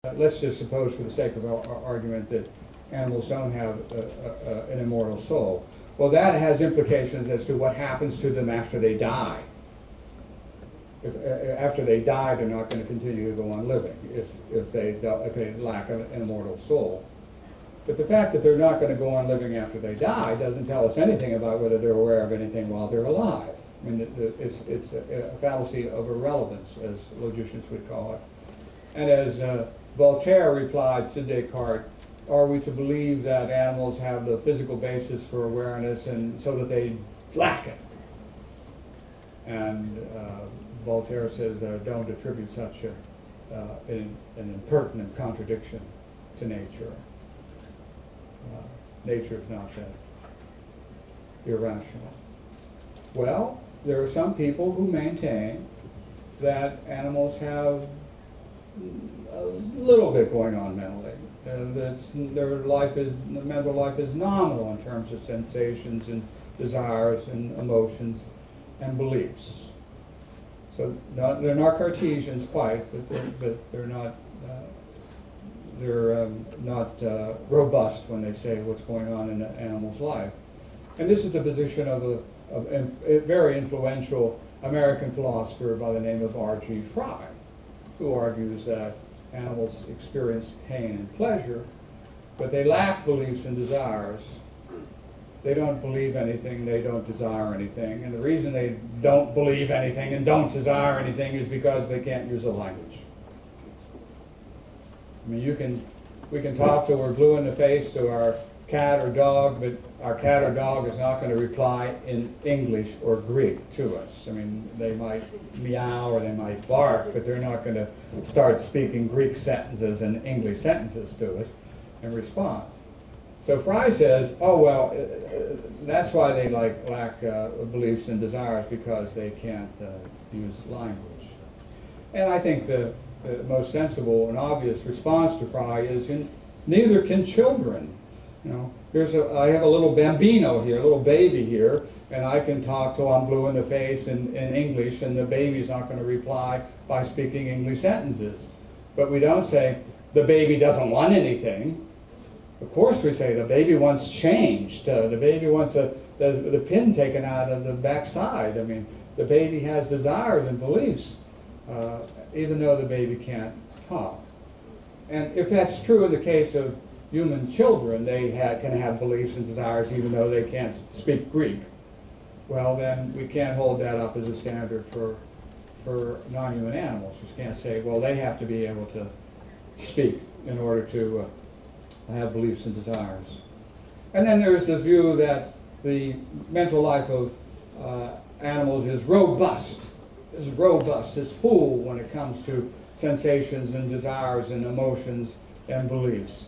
Let's just suppose, for the sake of our argument, that animals don't have an immortal soul. Well, that has implications as to what happens to them after they die. After they die, they're not going to continue to go on living if they lack an immortal soul. But the fact that they're not going to go on living after they die doesn't tell us anything about whether they're aware of anything while they're alive. I mean, it's a fallacy of irrelevance, as logicians would call it. And as Voltaire replied to Descartes, are we to believe that animals have the physical basis for awareness and so that they lack it? And Voltaire says, don't attribute such an impertinent contradiction to nature. Nature is not that irrational. Well, there are some people who maintain that animals have a little bit going on mentally. Their mental life is nominal in terms of sensations and desires and emotions and beliefs. So they're not Cartesians quite, but they're not robust when they say what's going on in an animal's life. And this is the position of a very influential American philosopher by the name of R.G. Frye, who argues that animals experience pain and pleasure, but they lack beliefs and desires. They don't believe anything, they don't desire anything, and the reason they don't believe anything and don't desire anything is because they can't use a language. I mean, we can talk till we're blue in the face to our cat or dog, but our cat or dog is not going to reply in English or Greek to us. I mean, they might meow or they might bark, but they're not going to start speaking Greek sentences and English sentences to us in response. So Frye says, oh, well, that's why they lack beliefs and desires, because they can't use language. And I think the most sensible and obvious response to Frye is, neither can children. You know, I have a little bambino here, a little baby here, and I can talk till I'm blue in the face in English, and the baby's not going to reply by speaking English sentences. But we don't say, the baby doesn't want anything. Of course we say, the baby wants change. The baby wants the pin taken out of the backside. I mean, the baby has desires and beliefs, even though the baby can't talk. And if that's true in the case of human children, they can have beliefs and desires even though they can't speak Greek, well, then we can't hold that up as a standard for non-human animals. You can't say, well, they have to be able to speak in order to have beliefs and desires. And then there's this view that the mental life of animals is robust, is full when it comes to sensations and desires and emotions and beliefs.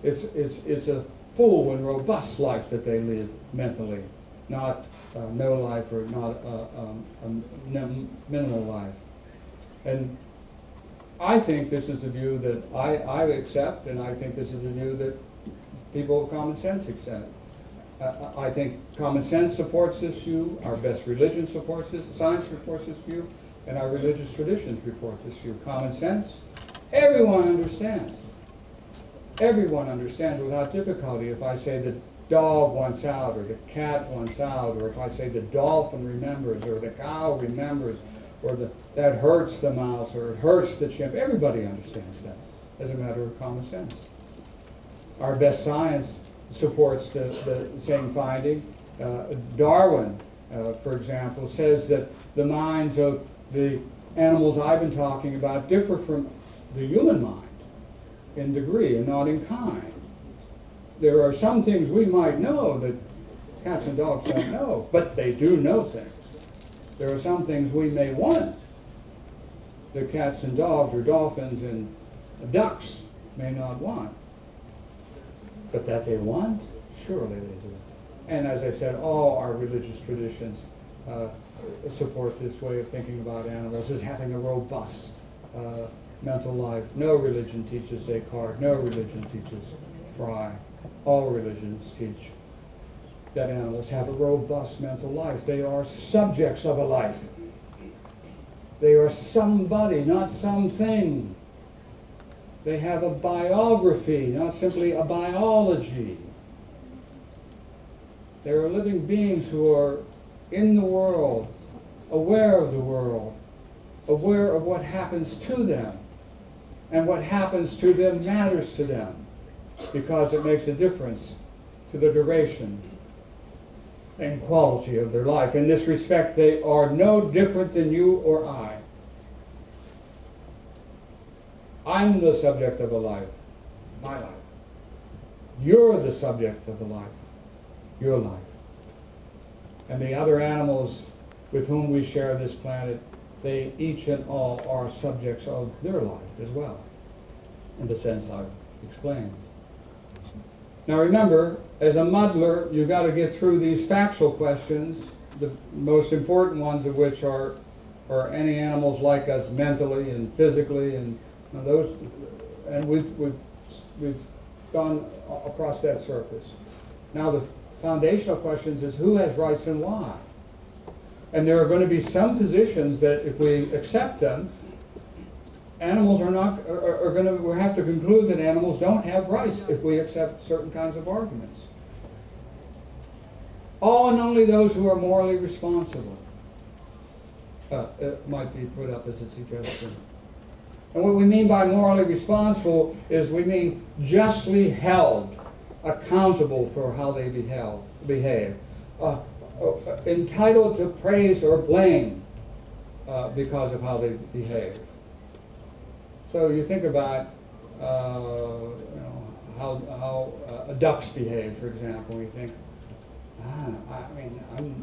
It's a full and robust life that they live mentally, not no life or not a minimal life. And I think this is a view that I accept, and I think this is a view that people of common sense accept. I think common sense supports this view, our best religion supports this, science supports this view, and our religious traditions report this view. Common sense, everyone understands. Everyone understands without difficulty if I say the dog wants out, or the cat wants out, or if I say the dolphin remembers, or the cow remembers, or that hurts the mouse, or it hurts the chimp. Everybody understands that as a matter of common sense. Our best science supports the same finding. Darwin, for example, says that the minds of the animals I've been talking about differ from the human mind in degree and not in kind. There are some things we might know that cats and dogs don't know, but they do know things. There are some things we may want that cats and dogs or dolphins and ducks may not want. But that they want, surely they do. And as I said, all our religious traditions support this way of thinking about animals as having a robust mental life. No religion teaches Descartes, no religion teaches Frye. All religions teach that animals have a robust mental life. They are subjects of a life. They are somebody, not something. They have a biography, not simply a biology. They are living beings who are in the world, aware of the world, aware of what happens to them. And what happens to them matters to them because it makes a difference to the duration and quality of their life. In this respect, they are no different than you or I. I'm the subject of a life, my life. You're the subject of a life, your life. And the other animals with whom we share this planet, they each and all are subjects of their life as well, in the sense I've explained. Now remember, as a muddler, you've got to get through these factual questions, the most important ones of which are any animals like us mentally and physically, and those, and we've gone across that surface. Now the foundational questions is who has rights and why? And there are going to be some positions that if we accept them, animals are going to, we have to conclude that animals don't have rights if we accept certain kinds of arguments. All and only those who are morally responsible might be put up as a suggestion. And what we mean by morally responsible is we mean justly held, accountable for how they behave, entitled to praise or blame because of how they behave. So you think about how ducks behave, for example. You think,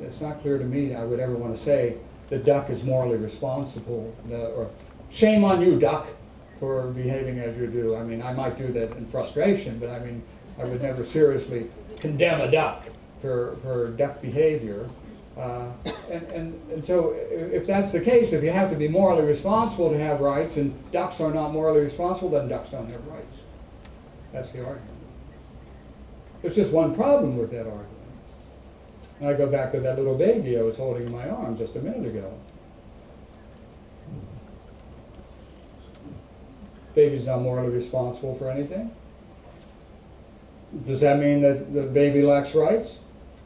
it's not clear to me I would ever want to say the duck is morally responsible, or shame on you, duck, for behaving as you do. I mean, I might do that in frustration, but I mean, I would never seriously condemn a duck for duck behavior. And so if that's the case, if you have to be morally responsible to have rights, and ducks are not morally responsible, then ducks don't have rights. That's the argument. There's just one problem with that argument. And I go back to that little baby I was holding in my arm just a minute ago. Baby's not morally responsible for anything. Does that mean that the baby lacks rights?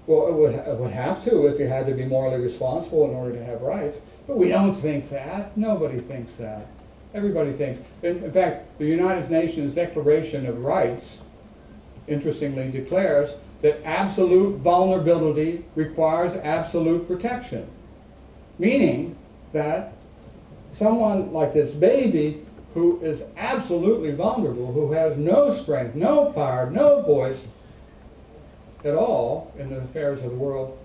Well, it would have to if you had to be morally responsible in order to have rights. But we don't think that. Nobody thinks that. Everybody thinks. In fact, the United Nations Declaration of Rights, interestingly, declares that absolute vulnerability requires absolute protection. Meaning that someone like this baby who is absolutely vulnerable, who has no strength, no power, no voice at all in the affairs of the world,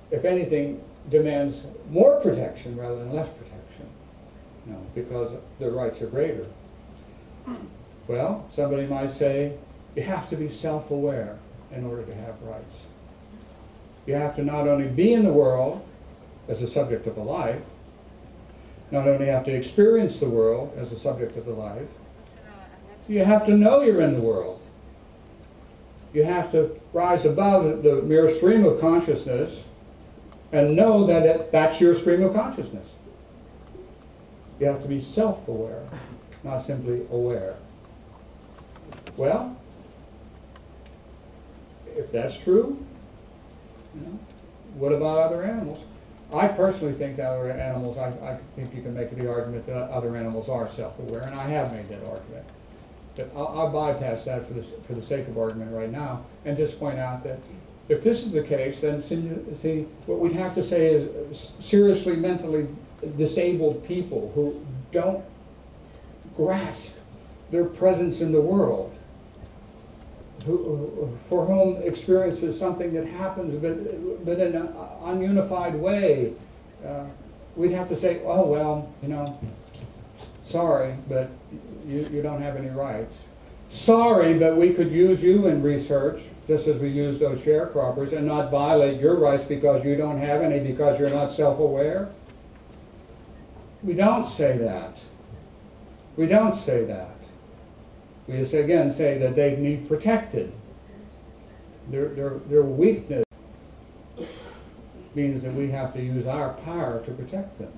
if anything, demands more protection rather than less protection, because their rights are greater. Well, somebody might say, you have to be self-aware in order to have rights. You have to not only be in the world as a subject of the life, not only have to experience the world as a subject of the life, you have to know you're in the world. You have to rise above the mere stream of consciousness and know that that's your stream of consciousness. You have to be self-aware, not simply aware. Well, if that's true, what about other animals? I personally think that other animals, I think you can make the argument that other animals are self-aware, and I have made that argument. But I'll bypass that for the sake of argument right now, and just point out that if this is the case, then see, what we'd have to say is seriously mentally disabled people who don't grasp their presence in the world, for whom experience is something that happens but in an ununified way, we'd have to say, oh, well, sorry, but you don't have any rights. Sorry, but we could use you in research, just as we use those sharecroppers, and not violate your rights because you don't have any, because you're not self-aware. We don't say that. We don't say that. We just again say that they need protected. Their weakness means that we have to use our power to protect them.